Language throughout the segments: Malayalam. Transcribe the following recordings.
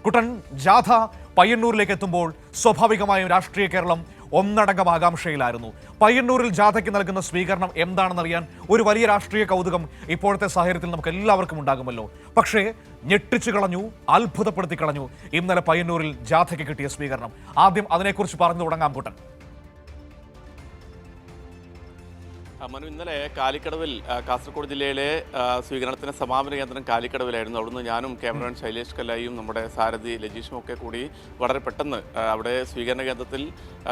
കുട്ടൻ, ജാഥ പയ്യന്നൂരിലേക്ക് എത്തുമ്പോൾ സ്വാഭാവികമായും രാഷ്ട്രീയ കേരളം ഒന്നടങ്കം ആകാംക്ഷയിലായിരുന്നു. പയ്യന്നൂരിൽ ജാഥയ്ക്ക് നൽകുന്ന സ്വീകരണം എന്താണെന്നറിയാൻ ഒരു വലിയ രാഷ്ട്രീയ കൗതുകം ഇപ്പോഴത്തെ സാഹചര്യത്തിൽ നമുക്ക് എല്ലാവർക്കും ഉണ്ടാകുമല്ലോ. പക്ഷേ ഞെട്ടിച്ചു കളഞ്ഞു, അത്ഭുതപ്പെടുത്തി കളഞ്ഞു ഇന്നലെ പയ്യന്നൂരിൽ ജാഥയ്ക്ക് കിട്ടിയ സ്വീകരണം. ആദ്യം അതിനെക്കുറിച്ച് പറഞ്ഞു തുടങ്ങാം കുട്ടൻ. മനു, ഇന്നലെ കാലിക്കടവിൽ കാസർഗോഡ് ജില്ലയിലെ സ്വീകരണത്തിന് സമാപന കേന്ദ്രം കാലിക്കടവിലായിരുന്നു. അവിടുന്ന് ഞാനും ക്യാമറമാൻ ശൈലേഷ് കല്ലായിയും നമ്മുടെ സാരഥി ലജീഷും ഒക്കെ കൂടി വളരെ പെട്ടെന്ന് അവിടെ സ്വീകരണ കേന്ദ്രത്തിൽ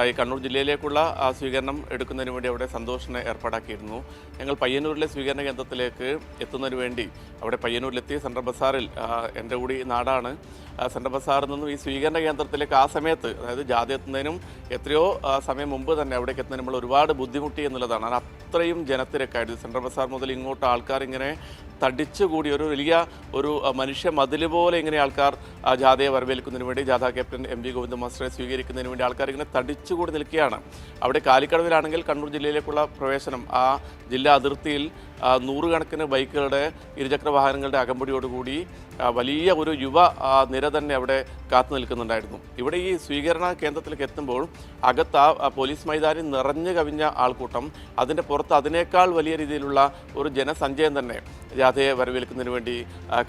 ഈ കണ്ണൂർ ജില്ലയിലേക്കുള്ള സ്വീകരണം എടുക്കുന്നതിന് വേണ്ടി അവിടെ സന്തോഷിനെ ഏർപ്പാടാക്കിയിരുന്നു. ഞങ്ങൾ പയ്യന്നൂരിലെ സ്വീകരണ കേന്ദ്രത്തിലേക്ക് എത്തുന്നതിന് വേണ്ടി അവിടെ പയ്യന്നൂരിലെത്തി സെൻട്രൽ ബസാറിൽ എൻ്റെ കൂടി നാടാണ്. സെൻട്രൽ ബസാറിൽ നിന്നും ഈ സ്വീകരണ കേന്ദ്രത്തിലേക്ക് ആ സമയത്ത്, അതായത് ജാഥ എത്തുന്നതിനും എത്രയോ സമയം മുമ്പ് തന്നെ അവിടേക്ക് എത്തുന്നതിന് നമ്മൾ ഒരുപാട് ബുദ്ധിമുട്ടി എന്നുള്ളതാണ്. അത്രയും ജനത്തിരക്കായിരുന്നു. സെൻട്രൽ ബസാർ മുതൽ ഇങ്ങോട്ട് ആൾക്കാർ ഇങ്ങനെ തടിച്ചുകൂടി ഒരു വലിയ മനുഷ്യ മതിൽ പോലെ ഇങ്ങനെ ആൾക്കാർ ജാഥയെ വരവേൽക്കുന്നതിന് വേണ്ടി, ജാഥ ക്യാപ്റ്റൻ MV ഗോവിന്ദൻ മാസ്റ്ററെ സ്വീകരിക്കുന്നതിന് വേണ്ടി ആൾക്കാർ ഇങ്ങനെ തടിച്ചുകൂടി നിൽക്കുകയാണ്. അവിടെ കാലിക്കടവിലാണെങ്കിൽ കണ്ണൂർ ജില്ലയിലേക്കുള്ള പ്രവേശനം ആ ജില്ലാ അതിർത്തിയിൽ നൂറുകണക്കിന് ബൈക്കുകളുടെ, ഇരുചക്ര വാഹനങ്ങളുടെ അകമ്പടിയോടുകൂടി വലിയ ഒരു യുവ നിര തന്നെ അവിടെ കാത്തു നിൽക്കുന്നുണ്ടായിരുന്നു. ഇവിടെ ഈ സ്വീകരണ കേന്ദ്രത്തിലേക്ക് എത്തുമ്പോൾ അകത്ത് ആ പോലീസ് മൈതാനി നിറഞ്ഞു കവിഞ്ഞ ആൾക്കൂട്ടം, അതിൻ്റെ പുറത്ത് അതിനേക്കാൾ വലിയ രീതിയിലുള്ള ഒരു ജനസഞ്ചയം തന്നെ ജാഥയെ വരവേൽക്കുന്നതിന് വേണ്ടി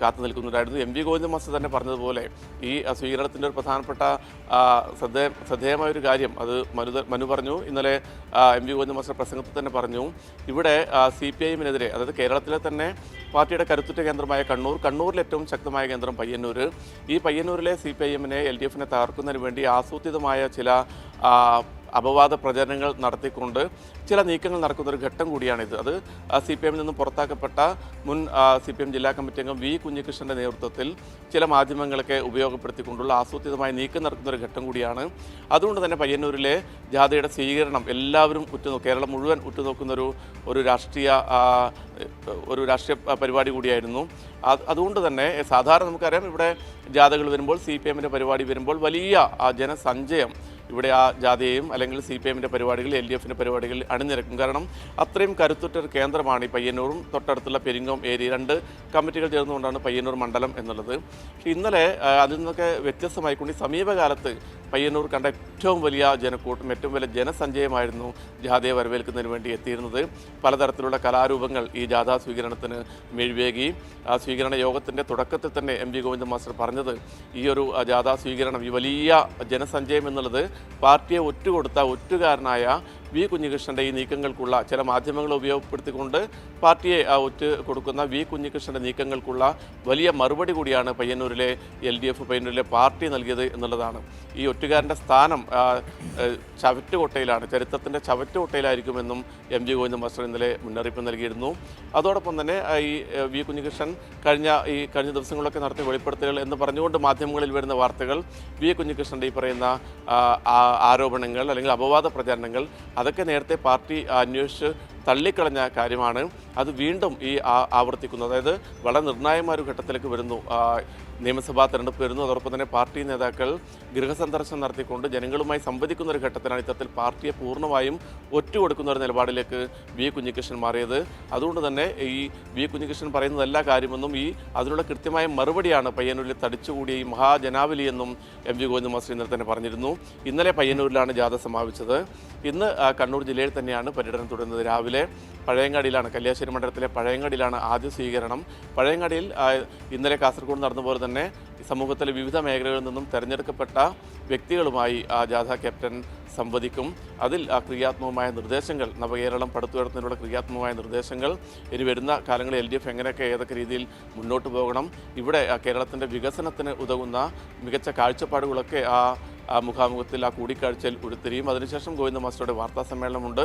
കാത്തു നിൽക്കുന്നുണ്ടായിരുന്നു. MV ഗോവിന്ദൻ മാസ്റ്റർ തന്നെ പറഞ്ഞതുപോലെ ഈ സ്വീകരണത്തിൻ്റെ ഒരു പ്രധാനപ്പെട്ട ശ്രദ്ധേയമായൊരു കാര്യം അത് മനു പറഞ്ഞു. ഇന്നലെ MV ഗോവിന്ദൻ മാസ്റ്റർ പ്രസംഗത്തിൽ തന്നെ പറഞ്ഞു, ഇവിടെ CPIഎമ്മിനെതിരെ, അതായത് കേരളത്തിലെ തന്നെ പാർട്ടിയുടെ കരുത്തുറ്റ കേന്ദ്രമായ കണ്ണൂരിൽ ഏറ്റവും ശക്തമായ കേന്ദ്രം പയ്യന്നൂർ, ഈ പയ്യന്നൂരിലെ CPIഎമ്മിനെ LDFനെ തകർക്കുന്നതിന് വേണ്ടി ആസൂത്രിതമായ ചില അപവാദ പ്രചരണങ്ങൾ നടത്തിക്കൊണ്ട് ചില നീക്കങ്ങൾ നടക്കുന്നൊരു ഘട്ടം കൂടിയാണിത്. അത് CPIഎമ്മിൽ നിന്നും പുറത്താക്കപ്പെട്ട മുൻ CPIഎം ജില്ലാ കമ്മിറ്റി അംഗം V കുഞ്ഞികൃഷ്ണൻ്റെ നേതൃത്വത്തിൽ ചില മാധ്യമങ്ങളൊക്കെ ഉപയോഗപ്പെടുത്തിക്കൊണ്ടുള്ള ആസൂത്രിതമായ നീക്കം നടക്കുന്നൊരു ഘട്ടം കൂടിയാണ്. അതുകൊണ്ട് തന്നെ പയ്യന്നൂരിലെ ജാഥയുടെ സ്വീകരണം എല്ലാവരും കേരളം മുഴുവൻ ഉറ്റുനോക്കുന്നൊരു രാഷ്ട്രീയ പരിപാടി കൂടിയായിരുന്നു. അതുകൊണ്ട് തന്നെ സാധാരണ നമുക്കറിയാം, ഇവിടെ ജാഥകൾ വരുമ്പോൾ, CPIഎമ്മിൻ്റെ പരിപാടി വരുമ്പോൾ വലിയ ജനസഞ്ചയം ഇവിടെ ആ ജാഥയെയും അല്ലെങ്കിൽ CPIഎമ്മിൻ്റെ പരിപാടികൾ, LDFിൻ്റെ പരിപാടികൾ അണിനിരക്കും. കാരണം അത്രയും കരുത്തുറ്റൊരു കേന്ദ്രമാണ് ഈ പയ്യന്നൂറും തൊട്ടടുത്തുള്ള പെരിങ്ങോം ഏരിയ. 2 കമ്മിറ്റികൾ ചേർന്നുകൊണ്ടാണ് പയ്യന്നൂർ മണ്ഡലം എന്നുള്ളത്. പക്ഷേ ഇന്നലെ അതിൽ നിന്നൊക്കെ വ്യത്യസ്തമായിക്കൊണ്ട് ഈ സമീപകാലത്ത് പയ്യന്നൂർ കണ്ട ഏറ്റവും വലിയ ജനക്കൂട്ടം, ഏറ്റവും വലിയ ജനസഞ്ചയമായിരുന്നു ജാഥയെ വരവേൽക്കുന്നതിന് വേണ്ടി എത്തിയിരുന്നത്. പലതരത്തിലുള്ള കലാരൂപങ്ങൾ ഈ ജാഥാ സ്വീകരണത്തിന് മെഴിവേകി. സ്വീകരണ യോഗത്തിൻ്റെ തുടക്കത്തിൽ തന്നെ MV ഗോവിന്ദൻ മാസ്റ്റർ പറഞ്ഞത്, ഈ ഒരു ജാഥാ സ്വീകരണം, ഈ വലിയ ജനസഞ്ചയം എന്നുള്ളത് പാർട്ടിയെ ഒറ്റുകൊടുത്ത ഒറ്റുകാരനായ V കുഞ്ഞികൃഷ്ണൻ്റെ ഈ നീക്കങ്ങൾക്കുള്ള, ചില മാധ്യമങ്ങളെ ഉപയോഗപ്പെടുത്തിക്കൊണ്ട് പാർട്ടിയെ ഒറ്റ കൊടുക്കുന്ന V കുഞ്ഞികൃഷ്ണൻ്റെ നീക്കങ്ങൾക്കുള്ള വലിയ മറുപടി കൂടിയാണ് പയ്യന്നൂരിലെ LDF, പയ്യന്നൂരിലെ പാർട്ടി നൽകിയത് എന്നുള്ളതാണ്. ഈ ഒറ്റുകാരൻ്റെ സ്ഥാനം ചവറ്റുകൊട്ടയിലാണ്, ചരിത്രത്തിൻ്റെ ചവറ്റുകൊട്ടയിലായിരിക്കുമെന്നും MV ഗോവിന്ദൻ മാസ്റ്റർ ഇന്നലെ മുന്നറിയിപ്പ് നൽകിയിരുന്നു. അതോടൊപ്പം തന്നെ ഈ V കുഞ്ഞികൃഷ്ണൻ കഴിഞ്ഞ ദിവസങ്ങളിലൊക്കെ നടത്തിയ വെളിപ്പെടുത്തലുകൾ എന്ന് പറഞ്ഞുകൊണ്ട് മാധ്യമങ്ങളിൽ വരുന്ന വാർത്തകൾ, V കുഞ്ഞികൃഷ്ണൻ്റെ ഈ പറയുന്ന ആരോപണങ്ങൾ അല്ലെങ്കിൽ അപവാദ പ്രചാരണങ്ങൾ, അതൊക്കെ നേരത്തെ പാർട്ടി അന്വേഷിച്ച് തള്ളിക്കളഞ്ഞ കാര്യമാണ്. അത് വീണ്ടും ആവർത്തിക്കുന്നു. അതായത് വളരെ നിർണായകമായ ഒരു ഘട്ടത്തിലേക്ക് വരുന്നു. നിയമസഭാ തെരഞ്ഞെടുപ്പ് വരുന്നു. അതോടൊപ്പം തന്നെ പാർട്ടി നേതാക്കൾ ഗൃഹസന്ദർശനം നടത്തിക്കൊണ്ട് ജനങ്ങളുമായി സംവദിക്കുന്ന ഒരു ഘട്ടത്തിലാണ് ഇത്തരത്തിൽ പാർട്ടിയെ പൂർണ്ണമായും ഒറ്റുകൊടുക്കുന്ന ഒരു നിലപാടിലേക്ക് V കുഞ്ഞികൃഷ്ണൻ മാറിയത്. അതുകൊണ്ട് തന്നെ ഈ V കുഞ്ഞികൃഷ്ണൻ പറയുന്നത് എല്ലാ കാര്യമെന്നും അതിനുള്ള കൃത്യമായ മറുപടിയാണ് പയ്യന്നൂരിൽ തടിച്ചുകൂടിയ ഈ മഹാജനാവലി എന്നും MV ഗോവിന്ദൻ മാസ്റ്റർ ഇന്നലെ തന്നെ പറഞ്ഞിരുന്നു. ഇന്നലെ പയ്യന്നൂരിലാണ് ജാഥ സമാപിച്ചത്. ഇന്ന് കണ്ണൂർ ജില്ലയിൽ തന്നെയാണ് പര്യടനം തുടരുന്നത്. രാവിലെ പഴയങ്ങാടിയിലാണ്, കല്യാശ്ശേരി മണ്ഡലത്തിലെ പഴയങ്ങാടിയിലാണ് ആദ്യ സ്വീകരണം. പഴയങ്ങാടിയിൽ ഇന്നലെ കാസർഗോഡ് നടന്ന പോലെ തന്നെ സമൂഹത്തിലെ വിവിധ മേഖലകളിൽ നിന്നും തിരഞ്ഞെടുക്കപ്പെട്ട വ്യക്തികളുമായി ജാഥ ക്യാപ്റ്റൻ സംവദിക്കും. അതിൽ ക്രിയാത്മകമായ നിർദ്ദേശങ്ങൾ, നവകേരളം പടുത്തുയർത്തുന്നതിനുള്ള ക്രിയാത്മകമായ നിർദ്ദേശങ്ങൾ, ഇനി വരുന്ന കാലങ്ങളിൽ LDF എങ്ങനെയൊക്കെ ഏതൊക്കെ രീതിയിൽ മുന്നോട്ട് പോകണം, ഇവിടെ കേരളത്തിൻ്റെ വികസനത്തിന് ഉതകുന്ന മികച്ച കാഴ്ചപ്പാടുകളൊക്കെ ആ മുഖാമുഖത്തിൽ, ആ കൂടിക്കാഴ്ചയിൽ ഉരുത്തിരിയും. അതിനുശേഷം ഗോവിന്ദൻ മാസ്റ്ററുടെ വാർത്താ സമ്മേളനമുണ്ട്.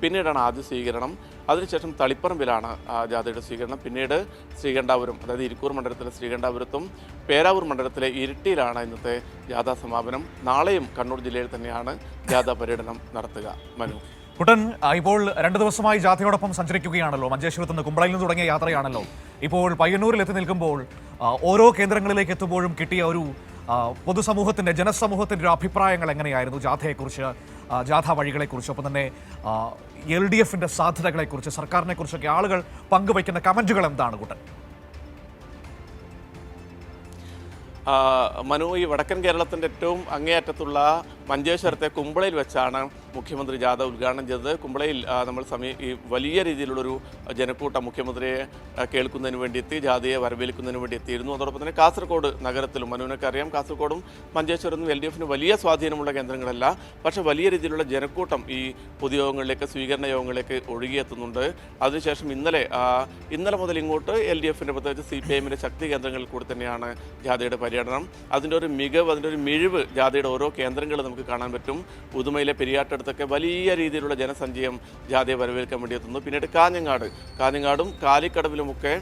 പിന്നീടാണ് ആദ്യ സ്വീകരണം. അതിനുശേഷം തളിപ്പറമ്പിലാണ് ജാഥയുടെ സ്വീകരണം. പിന്നീട് ശ്രീകണ്ഠാപുരം, അതായത് ഇരിക്കൂർ മണ്ഡലത്തിലെ ശ്രീകണ്ഠാപുരത്തും പേരാവൂർ മണ്ഡലത്തിലെ ഇരിട്ടിയിലാണ് ഇന്നത്തെ ജാഥാ സമാപനം. നാളെയും കണ്ണൂർ ജില്ലയിൽ തന്നെയാണ് ജാഥാ പര്യടനം നടത്തുക. മനു, കുട്ടൻ, ഇപ്പോൾ 2 ദിവസമായി ജാഥയോടൊപ്പം സഞ്ചരിക്കുകയാണല്ലോ. മഞ്ചേശ്വരത്ത് നിന്ന്, കുമ്പളയിൽ നിന്ന് തുടങ്ങിയ യാത്രയാണല്ലോ. ഇപ്പോൾ പയ്യന്നൂരിൽ എത്തി നിൽക്കുമ്പോൾ ഓരോ കേന്ദ്രങ്ങളിലേക്ക് എത്തുമ്പോഴും കിട്ടിയ ഒരു പൊതുസമൂഹത്തിൻ്റെ, ജനസമൂഹത്തിൻ്റെ ഒരു അഭിപ്രായങ്ങൾ എങ്ങനെയായിരുന്നു ജാഥയെക്കുറിച്ച്, ജാഥ വഴികളെക്കുറിച്ച്, ഒപ്പം തന്നെ LDFിൻ്റെ സാധ്യതകളെക്കുറിച്ച്, സർക്കാരിനെക്കുറിച്ചൊക്കെ ആളുകൾ പങ്കുവയ്ക്കുന്ന കമൻറ്റുകൾ എന്താണ് കുട്ടൻ? മനു, ഈ വടക്കൻ കേരളത്തിൻ്റെ ഏറ്റവും അങ്ങേയറ്റത്തുള്ള മഞ്ചേശ്വരത്തെ കുമ്പളയിൽ വെച്ചാണ് മുഖ്യമന്ത്രി ജാഥ ഉദ്ഘാടനം ചെയ്തത്. കുമ്പളയിൽ നമ്മൾ ഈ വലിയ രീതിയിലുള്ളൊരു ജനക്കൂട്ടം മുഖ്യമന്ത്രിയെ കേൾക്കുന്നതിന് വേണ്ടി എത്തി, ജാഥയെ വരവേൽക്കുന്നതിന് വേണ്ടി എത്തിയിരുന്നു. അതോടൊപ്പം തന്നെ കാസർഗോഡ് നഗരത്തിലും, മനുവിനൊക്കെ അറിയാം, കാസർഗോഡും മഞ്ചേശ്വരത്തും LDF-ന് വലിയ സ്വാധീനമുള്ള കേന്ദ്രങ്ങളല്ല, പക്ഷേ വലിയ രീതിയിലുള്ള ജനക്കൂട്ടം ഈ പൊതുയോഗങ്ങളിലേക്ക്, സ്വീകരണ യോഗങ്ങളിലേക്ക് ഒഴുകിയെത്തുന്നുണ്ട്. അതിനുശേഷം ഇന്നലെ മുതൽ ഇങ്ങോട്ട് LDF-ൻ്റെ പ്രത്യേകിച്ച് CPI-ൻ്റെ ശക്തി കേന്ദ്രങ്ങളിൽ കൂടി തന്നെയാണ് ജാഥയുടെ പര്യടനം. അതിൻ്റെ ഒരു മികവ്, അതിൻ്റെ ഒരു മിഴിവ് ജാഥയുടെ ഓരോ കേന്ദ്രങ്ങളും നമുക്ക് കാണാൻ പറ്റും. ഉദുമയിലെ പെരിയാട്ടടുത്തൊക്കെ വലിയ രീതിയിലുള്ള ജനസഞ്ചയം ജാഥയെ വരവേൽക്കാൻ വേണ്ടി എത്തുന്നു. പിന്നീട് കാഞ്ഞങ്ങാടും കാലിക്കടവിലുമൊക്കെ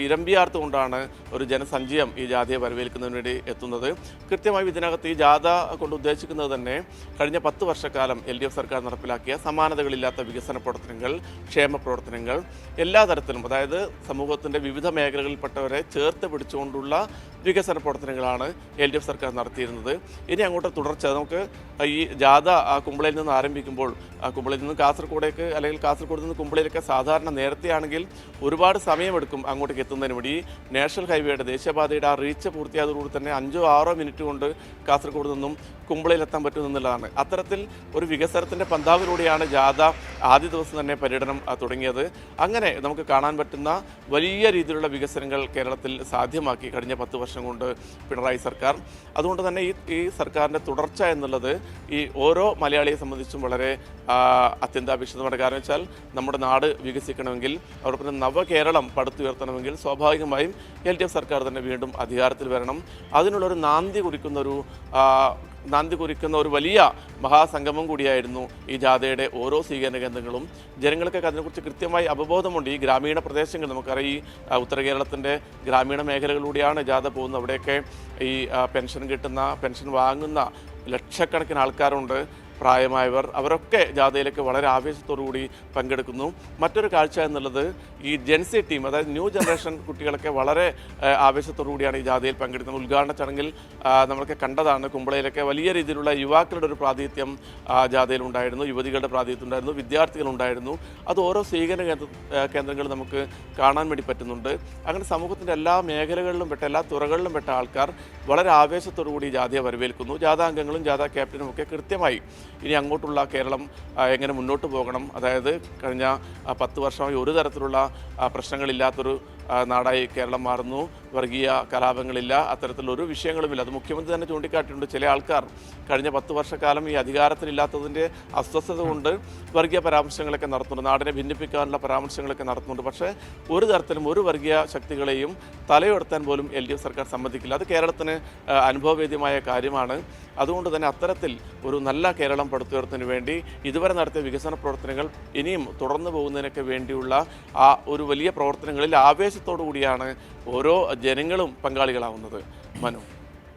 ഇരമ്പിയാർത്തുകൊണ്ടാണ് ഒരു ജനസഞ്ചയം ഈ ജാഥയെ വരവേൽക്കുന്നതിന് വേണ്ടി എത്തുന്നത്. കൃത്യമായി ഇതിനകത്ത് ഈ ജാഥ കൊണ്ട് ഉദ്ദേശിക്കുന്നത് തന്നെ കഴിഞ്ഞ 10 വർഷക്കാലം LDF സർക്കാർ നടപ്പിലാക്കിയ സമാനതകളില്ലാത്ത വികസന പ്രവർത്തനങ്ങൾ, ക്ഷേമ പ്രവർത്തനങ്ങൾ എല്ലാ തരത്തിലും, അതായത് സമൂഹത്തിൻ്റെ വിവിധ മേഖലകളിൽപ്പെട്ടവരെ ചേർത്ത് പിടിച്ചുകൊണ്ടുള്ള വികസന പ്രവർത്തനങ്ങളാണ് LDF സർക്കാർ നടത്തിയിരുന്നത്. ഇനി അങ്ങോട്ട് തുടർച്ച നമുക്ക് ഈ ജാഥ കുമ്പളയിൽ നിന്ന് ആരംഭിക്കുമ്പോൾ കുമ്പളയിൽ നിന്ന് കാസർഗോഡേക്ക്, അല്ലെങ്കിൽ കാസർഗോഡ് നിന്ന് കുമ്പളയിലേക്ക് സാധാരണ നേരത്തെയാണെങ്കിൽ ഒരുപാട് സമയമെടുക്കും അങ്ങോട്ടേക്ക് എത്തുന്നതിന് വേണ്ടി. നാഷണൽ ഹൈവേയുടെ, ദേശീയപാതയുടെ ആ റീച്ച് പൂർത്തിയായതോടുകൂടി തന്നെ 5-6 മിനിറ്റ് കൊണ്ട് കാസർഗോഡ് നിന്നും കുമ്പളയിലെത്താൻ പറ്റുമെന്നുള്ളതാണ്. അത്തരത്തിൽ ഒരു വികസനത്തിൻ്റെ പന്താവിലൂടെയാണ് ജാഥ ആദ്യ ദിവസം തന്നെ പര്യടനം തുടങ്ങിയത്. അങ്ങനെ നമുക്ക് കാണാൻ പറ്റുന്ന വലിയ രീതിയിലുള്ള വികസനങ്ങൾ കേരളത്തിൽ സാധ്യമാക്കി കഴിഞ്ഞ 10 വർഷം കൊണ്ട് പിണറായി സർക്കാർ. അതുകൊണ്ട് തന്നെ ഈ സർക്കാരിൻ്റെ തുടർച്ച എന്നുള്ളത് ഈ ഓരോ മലയാളിയെ സംബന്ധിച്ചും വളരെ അത്യന്താപേക്ഷിതമാണ്. കാരണം വെച്ചാൽ നമ്മുടെ നാട് വികസിക്കണമെങ്കിൽ, അതോടൊപ്പം നവകേരളം പടുത്തുയർത്തണമെങ്കിൽ സ്വാഭാവികമായും LDF സർക്കാർ തന്നെ വീണ്ടും അധികാരത്തിൽ വരണം. അതിനുള്ളൊരു നാന്ദി കുറിക്കുന്ന ഒരു വലിയ മഹാസംഗമം കൂടിയായിരുന്നു ഈ ജാഥയുടെ ഓരോ സ്വീകരണ കേന്ദ്രങ്ങളും. ജനങ്ങൾക്കൊക്കെ അതിനെക്കുറിച്ച് കൃത്യമായി അവബോധമുണ്ട്. ഈ ഗ്രാമീണ പ്രദേശങ്ങൾ, നമുക്കറിയാം, ഈ ഉത്തര കേരളത്തിൻ്റെ ഗ്രാമീണ മേഖലകളിലൂടെയാണ് ജാഥ പോകുന്നത്. അവിടെയൊക്കെ ഈ പെൻഷൻ വാങ്ങുന്ന ലക്ഷക്കണക്കിന് ആൾക്കാരുണ്ട്, പ്രായമായവർ. അവരൊക്കെ ജാഥയിലേക്ക് വളരെ ആവേശത്തോടുകൂടി പങ്കെടുക്കുന്നു. മറ്റൊരു കാഴ്ച എന്നുള്ളത് ഈ ജെൻസി ടീം, അതായത് ന്യൂ ജനറേഷൻ കുട്ടികളൊക്കെ വളരെ ആവേശത്തോടുകൂടിയാണ് ഈ ജാഥയിൽ പങ്കെടുക്കുന്നത്. ഉദ്ഘാടന ചടങ്ങിൽ നമ്മളൊക്കെ കണ്ടതാണ്, കുമ്പളയിലൊക്കെ വലിയ രീതിയിലുള്ള യുവാക്കളുടെ ഒരു പ്രാതിനിധ്യം ജാഥയിലുണ്ടായിരുന്നു, യുവതികളുടെ പ്രാതിനിധ്യം ഉണ്ടായിരുന്നു, വിദ്യാർത്ഥികളുണ്ടായിരുന്നു. അത് ഓരോ സ്വീകരണ കേന്ദ്രങ്ങളും നമുക്ക് കാണാൻ വേണ്ടി പറ്റുന്നുണ്ട്. അങ്ങനെ സമൂഹത്തിൻ്റെ എല്ലാ മേഖലകളിലും പെട്ട, എല്ലാ തുറകളിലും പെട്ട ആൾക്കാർ വളരെ ആവേശത്തോടുകൂടി ജാഥയെ വരവേൽക്കുന്നു. ജാഥാംഗങ്ങളും ജാഥാ ക്യാപ്റ്റനും ഒക്കെ കൃത്യമായി ഇനി അങ്ങോട്ടുള്ള കേരളം എങ്ങനെ മുന്നോട്ട് പോകണം, അതായത് കഴിഞ്ഞ 10 വർഷമായി ഒരു തരത്തിലുള്ള പ്രശ്നങ്ങളില്ലാത്തൊരു നാടായി കേരളം മാറുന്നു, വർഗീയ കലാപങ്ങളില്ല, അത്തരത്തിലൊരു വിഷയങ്ങളുമില്ല. അത് മുഖ്യമന്ത്രി തന്നെ ചൂണ്ടിക്കാട്ടിയിട്ടുണ്ട്. ചില ആൾക്കാർ കഴിഞ്ഞ 10 വർഷക്കാലം ഈ അധികാരത്തിലില്ലാത്തതിൻ്റെ അസ്വസ്ഥത കൊണ്ട് വർഗീയ പരാമർശങ്ങളൊക്കെ നടത്തുന്നുണ്ട്, നാടിനെ ഭിന്നിപ്പിക്കാനുള്ള പരാമർശങ്ങളൊക്കെ നടത്തുന്നുണ്ട്. പക്ഷേ ഒരു തരത്തിലും ഒരു വർഗീയ ശക്തികളെയും തലയുയർത്താൻ പോലും LDF സർക്കാർ സമ്മതിക്കില്ല. അത് കേരളത്തിന് അനുഭവവേദ്യമായ കാര്യമാണ്. അതുകൊണ്ട് തന്നെ അത്തരത്തിൽ ഒരു നല്ല കേരളം പടുത്തുയർത്തുന്നതിന് വേണ്ടി ഇതുവരെ നടത്തിയ വികസന പ്രവർത്തനങ്ങൾ ഇനിയും തുടർന്നു പോകുന്നതിനൊക്കെ വേണ്ടിയുള്ള ആ ഒരു വലിയ പ്രവർത്തനങ്ങളിൽ ആവേശത്തോടു കൂടിയാണ് ഓരോ ജനങ്ങളും പങ്കാളികളാവുന്നത്. മനു.